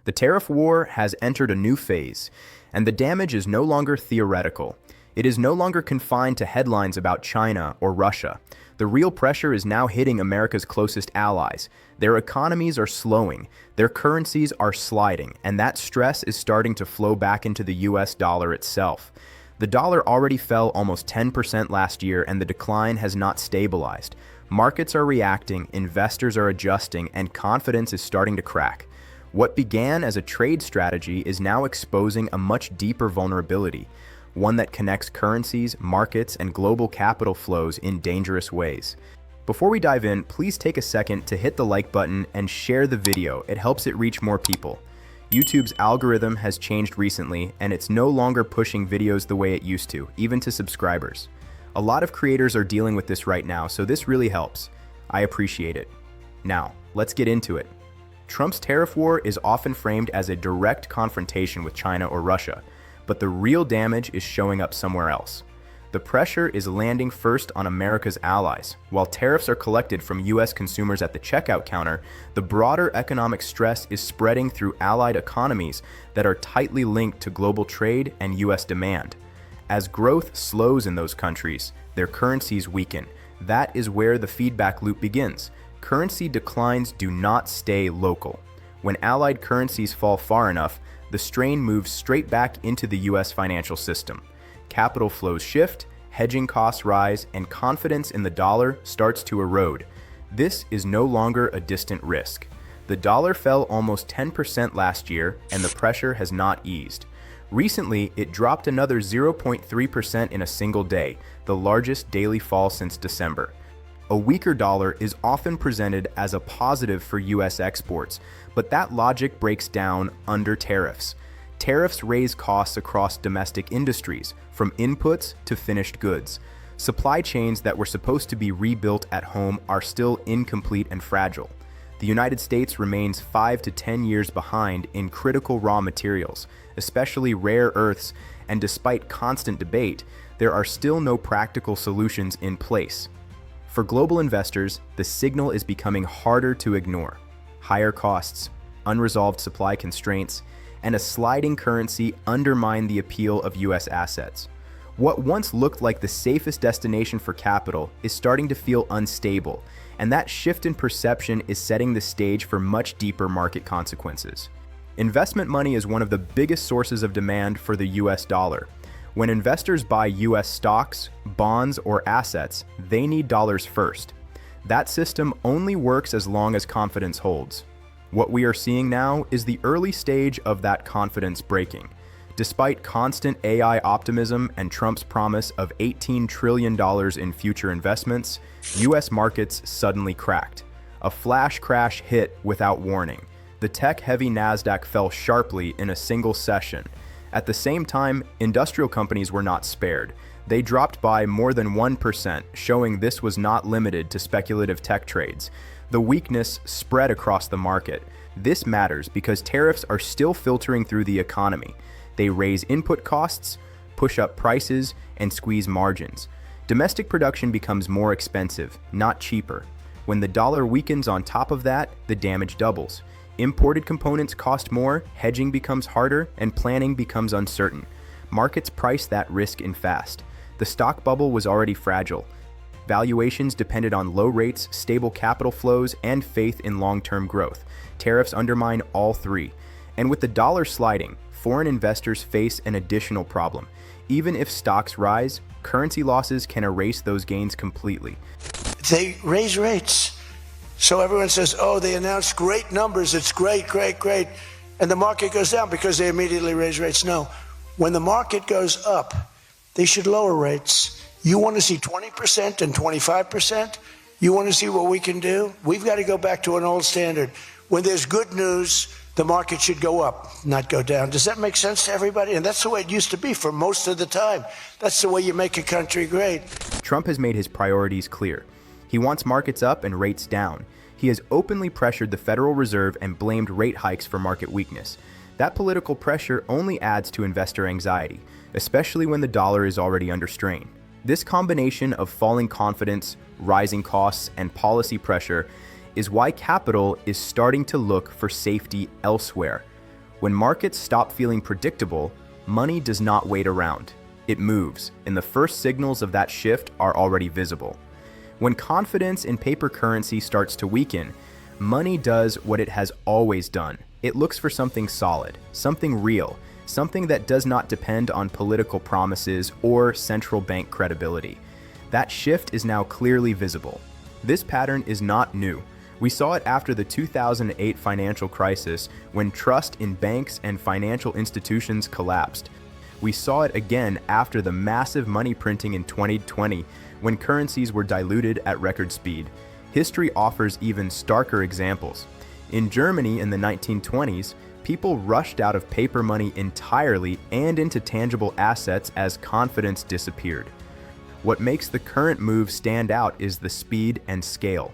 The tariff war has entered a new phase, and the damage is no longer theoretical. It is no longer confined to headlines about China or Russia. The real pressure is now hitting America's closest allies. Their economies are slowing, their currencies are sliding, and that stress is starting to flow back into the US dollar itself. The dollar already fell almost 10% last year, and the decline has not stabilized. Markets are reacting, investors are adjusting, and confidence is starting to crack. What began as a trade strategy is now exposing a much deeper vulnerability, one that connects currencies, markets, and global capital flows in dangerous ways. Before we dive in, please take a second to hit the like button and share the video. It helps it reach more people. YouTube's algorithm has changed recently, and it's no longer pushing videos the way it used to, even to subscribers. A lot of creators are dealing with this right now, so this really helps. I appreciate it. Now, let's get into it. Trump's tariff war is often framed as a direct confrontation with China or Russia, but the real damage is showing up somewhere else. The pressure is landing first on America's allies. While tariffs are collected from US consumers at the checkout counter, the broader economic stress is spreading through allied economies that are tightly linked to global trade and US demand. As growth slows in those countries, their currencies weaken. That is where the feedback loop begins. Currency declines do not stay local. When allied currencies fall far enough, the strain moves straight back into the US financial system. Capital flows shift, hedging costs rise, and confidence in the dollar starts to erode. This is no longer a distant risk. The dollar fell almost 10% last year, and the pressure has not eased. Recently, it dropped another 0.3% in a single day, the largest daily fall since December. A weaker dollar is often presented as a positive for US exports, but that logic breaks down under tariffs. Tariffs raise costs across domestic industries, from inputs to finished goods. Supply chains that were supposed to be rebuilt at home are still incomplete and fragile. The United States remains 5 to 10 years behind in critical raw materials, especially rare earths, and despite constant debate, there are still no practical solutions in place. For global investors, the signal is becoming harder to ignore. Higher costs, unresolved supply constraints, and a sliding currency undermine the appeal of US assets. What once looked like the safest destination for capital is starting to feel unstable, and that shift in perception is setting the stage for much deeper market consequences. Investment money is one of the biggest sources of demand for the US dollar. When investors buy US stocks, bonds, or assets, they need dollars first. That system only works as long as confidence holds. What we are seeing now is the early stage of that confidence breaking. Despite constant AI optimism and Trump's promise of $18 trillion in future investments, US markets suddenly cracked. A flash crash hit without warning. The tech-heavy Nasdaq fell sharply in a single session. At the same time, industrial companies were not spared. They dropped by more than 1%, showing this was not limited to speculative tech trades. The weakness spread across the market. This matters because tariffs are still filtering through the economy. They raise input costs, push up prices, and squeeze margins. Domestic production becomes more expensive, not cheaper. When the dollar weakens on top of that, the damage doubles. Imported components cost more, hedging becomes harder, and planning becomes uncertain. Markets price that risk in fast. The stock bubble was already fragile. Valuations depended on low rates, stable capital flows, and faith in long-term growth. Tariffs undermine all three. And with the dollar sliding, foreign investors face an additional problem. Even if stocks rise, currency losses can erase those gains completely. They raise rates. So everyone says, oh, they announced great numbers, it's great, great, great. And the market goes down because they immediately raise rates. No, when the market goes up, they should lower rates. You want to see 20% and 25%? You want to see what we can do? We've got to go back to an old standard. When there's good news, the market should go up, not go down. Does that make sense to everybody? And that's the way it used to be for most of the time. That's the way you make a country great. Trump has made his priorities clear. He wants markets up and rates down. He has openly pressured the Federal Reserve and blamed rate hikes for market weakness. That political pressure only adds to investor anxiety, especially when the dollar is already under strain. This combination of falling confidence, rising costs, and policy pressure is why capital is starting to look for safety elsewhere. When markets stop feeling predictable, money does not wait around. It moves, and the first signals of that shift are already visible. When confidence in paper currency starts to weaken, money does what it has always done. It looks for something solid, something real, something that does not depend on political promises or central bank credibility. That shift is now clearly visible. This pattern is not new. We saw it after the 2008 financial crisis when trust in banks and financial institutions collapsed. We saw it again after the massive money printing in 2020 when currencies were diluted at record speed. History offers even starker examples. In Germany in the 1920s, people rushed out of paper money entirely and into tangible assets as confidence disappeared. What makes the current move stand out is the speed and scale.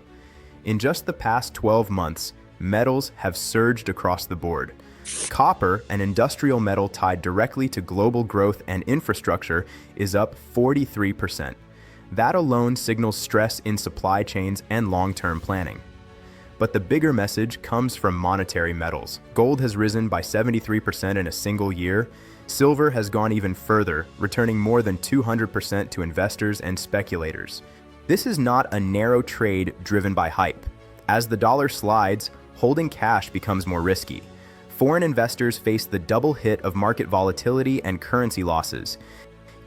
In just the past 12 months, metals have surged across the board. Copper, an industrial metal tied directly to global growth and infrastructure, is up 43%. That alone signals stress in supply chains and long-term planning. But the bigger message comes from monetary metals. Gold has risen by 73% in a single year. Silver has gone even further, returning more than 200% to investors and speculators. This is not a narrow trade driven by hype. As the dollar slides, holding cash becomes more risky. Foreign investors face the double hit of market volatility and currency losses.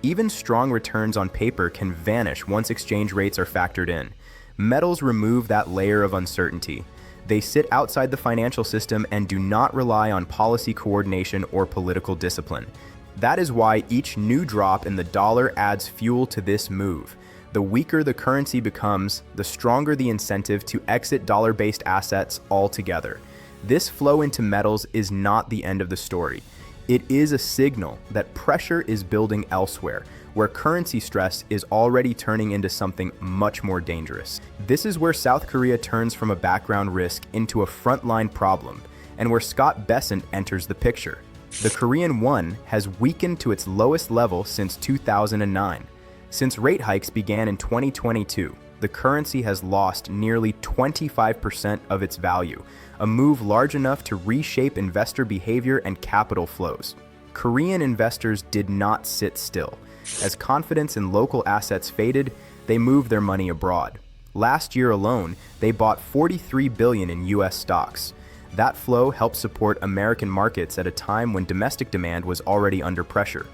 Even strong returns on paper can vanish once exchange rates are factored in. Metals remove that layer of uncertainty. They sit outside the financial system and do not rely on policy coordination or political discipline. That is why each new drop in the dollar adds fuel to this move. The weaker the currency becomes, the stronger the incentive to exit dollar-based assets altogether. This flow into metals is not the end of the story. It is a signal that pressure is building elsewhere, where currency stress is already turning into something much more dangerous. This is where South Korea turns from a background risk into a frontline problem, and where Scott Bessent enters the picture. The Korean won has weakened to its lowest level since 2009. Since rate hikes began in 2022, the currency has lost nearly 25% of its value, a move large enough to reshape investor behavior and capital flows. Korean investors did not sit still. As confidence in local assets faded, they moved their money abroad. Last year alone, they bought $43 billion in US stocks. That flow helped support American markets at a time when domestic demand was already under pressure.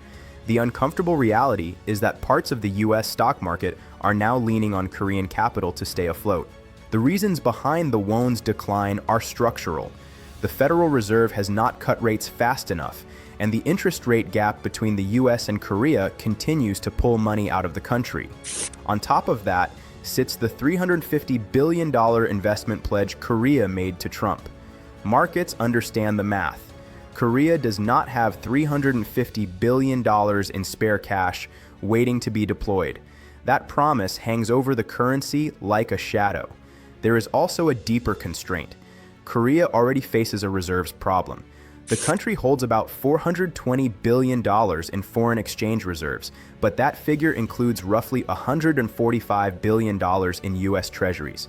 The uncomfortable reality is that parts of the US stock market are now leaning on Korean capital to stay afloat. The reasons behind the won's decline are structural. The Federal Reserve has not cut rates fast enough, and the interest rate gap between the US and Korea continues to pull money out of the country. On top of that sits the $350 billion investment pledge Korea made to Trump. Markets understand the math. Korea does not have $350 billion in spare cash waiting to be deployed. That promise hangs over the currency like a shadow. There is also a deeper constraint. Korea already faces a reserves problem. The country holds about $420 billion in foreign exchange reserves, but that figure includes roughly $145 billion in US treasuries.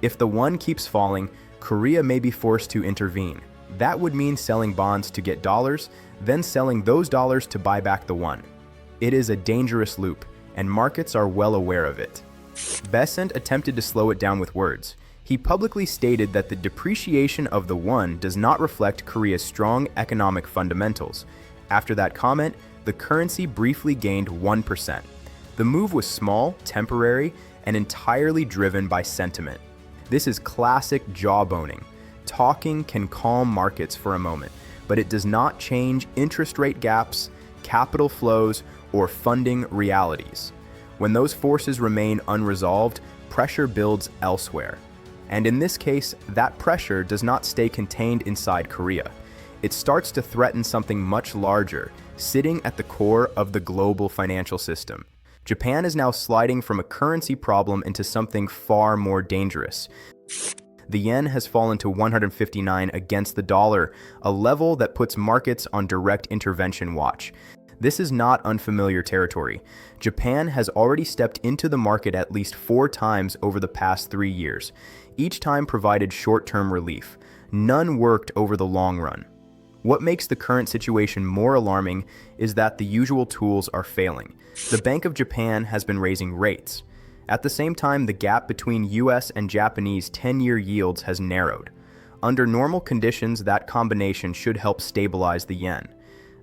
If the won keeps falling, Korea may be forced to intervene. That would mean selling bonds to get dollars, then selling those dollars to buy back the won. It is a dangerous loop, and markets are well aware of it. Bessent attempted to slow it down with words. He publicly stated that the depreciation of the won does not reflect Korea's strong economic fundamentals. After that comment, the currency briefly gained 1%. The move was small, temporary, and entirely driven by sentiment. This is classic jawboning. Talking can calm markets for a moment, but it does not change interest rate gaps, capital flows, or funding realities. When those forces remain unresolved, pressure builds elsewhere. And in this case, that pressure does not stay contained inside Korea. It starts to threaten something much larger, sitting at the core of the global financial system. Japan is now sliding from a currency problem into something far more dangerous. The yen has fallen to 159 against the dollar, a level that puts markets on direct intervention watch. This is not unfamiliar territory. Japan has already stepped into the market at least 4 times over the past 3 years. Each time provided short-term relief. None worked over the long run. What makes the current situation more alarming is that the usual tools are failing. The Bank of Japan has been raising rates. At the same time, the gap between US and Japanese 10-year yields has narrowed. Under normal conditions, that combination should help stabilize the yen.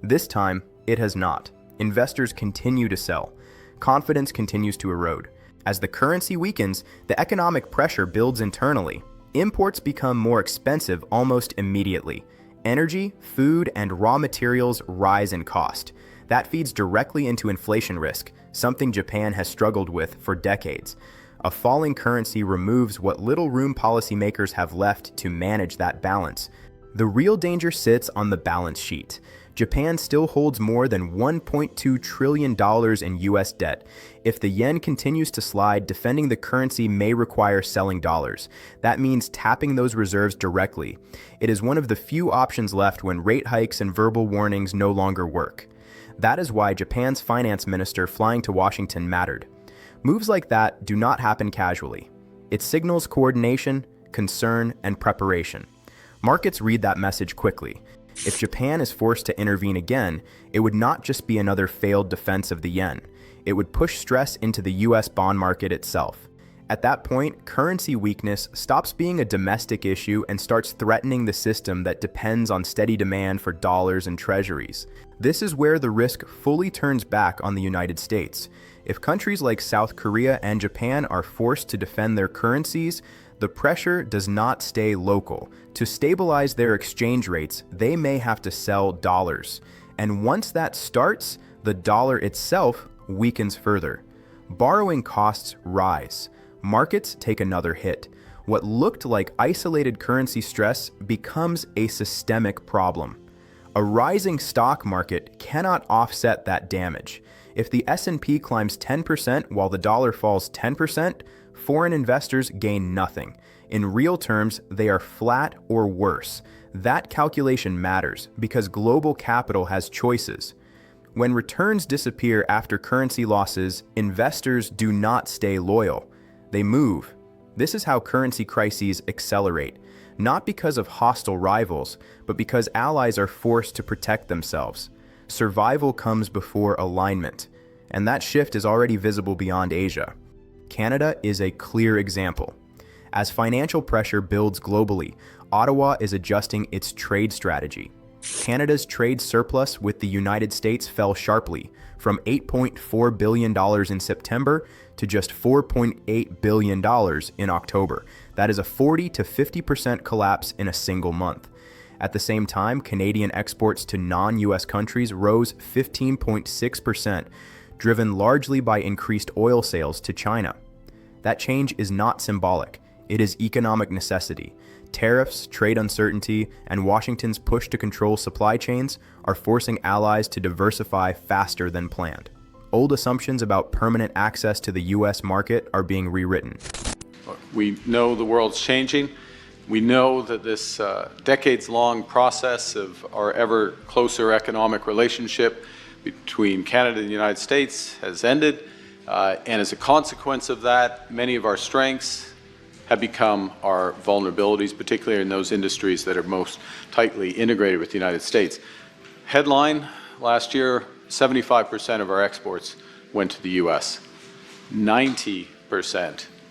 This time, it has not. Investors continue to sell. Confidence continues to erode. As the currency weakens, the economic pressure builds internally. Imports become more expensive almost immediately. Energy, food, and raw materials rise in cost. That feeds directly into inflation risk, something Japan has struggled with for decades. A falling currency removes what little room policymakers have left to manage that balance. The real danger sits on the balance sheet. Japan still holds more than $1.2 trillion in US debt. If the yen continues to slide, defending the currency may require selling dollars. That means tapping those reserves directly. It is one of the few options left when rate hikes and verbal warnings no longer work. That is why Japan's finance minister flying to Washington mattered. Moves like that do not happen casually. It signals coordination, concern, and preparation. Markets read that message quickly. If Japan is forced to intervene again, it would not just be another failed defense of the yen. It would push stress into the US bond market itself. At that point, currency weakness stops being a domestic issue and starts threatening the system that depends on steady demand for dollars and treasuries. This is where the risk fully turns back on the United States. If countries like South Korea and Japan are forced to defend their currencies, the pressure does not stay local. To stabilize their exchange rates, they may have to sell dollars. And once that starts, the dollar itself weakens further. Borrowing costs rise. Markets take another hit. What looked like isolated currency stress becomes a systemic problem. A rising stock market cannot offset that damage. If the S&P climbs 10% while the dollar falls 10%, foreign investors gain nothing. In real terms, they are flat or worse. That calculation matters because global capital has choices. When returns disappear after currency losses, investors do not stay loyal. They move. This is how currency crises accelerate, not because of hostile rivals, but because allies are forced to protect themselves. Survival comes before alignment, and that shift is already visible beyond Asia. Canada is a clear example. As financial pressure builds globally, Ottawa is adjusting its trade strategy. Canada's trade surplus with the United States fell sharply, from $8.4 billion in September to just $4.8 billion in October. That is a 40 to 50% collapse in a single month. At the same time, Canadian exports to non-US countries rose 15.6%, driven largely by increased oil sales to China. That change is not symbolic. It is economic necessity. Tariffs, trade uncertainty, and Washington's push to control supply chains are forcing allies to diversify faster than planned. Old assumptions about permanent access to the US market are being rewritten. We know the world's changing. We know that this decades-long process of our ever closer economic relationship between Canada and the United States has ended. And as a consequence of that, many of our strengths have become our vulnerabilities, particularly in those industries that are most tightly integrated with the United States. Headline, last year, 75% of our exports went to the US. 90%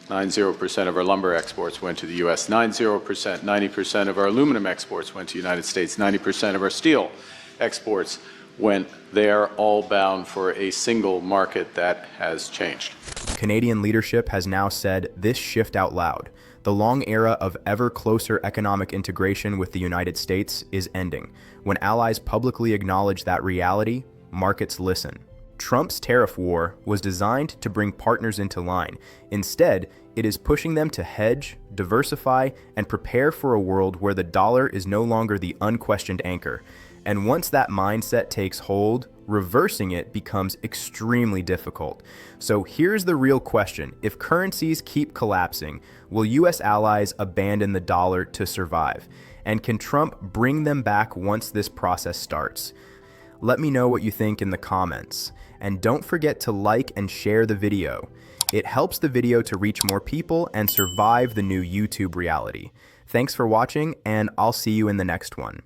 of our lumber exports went to the US. 90% of our aluminum exports went to the United States. 90% of our steel exports went there, all bound for a single market that has changed. Canadian leadership has now said this shift out loud. The long era of ever closer economic integration with the United States is ending. When allies publicly acknowledge that reality, markets listen. Trump's tariff war was designed to bring partners into line. Instead, it is pushing them to hedge, diversify, and prepare for a world where the dollar is no longer the unquestioned anchor. And once that mindset takes hold, reversing it becomes extremely difficult. So here's the real question. If currencies keep collapsing, will US allies abandon the dollar to survive? And can Trump bring them back once this process starts? Let me know what you think in the comments. And don't forget to like and share the video. It helps the video to reach more people and survive the new YouTube reality. Thanks for watching, and I'll see you in the next one.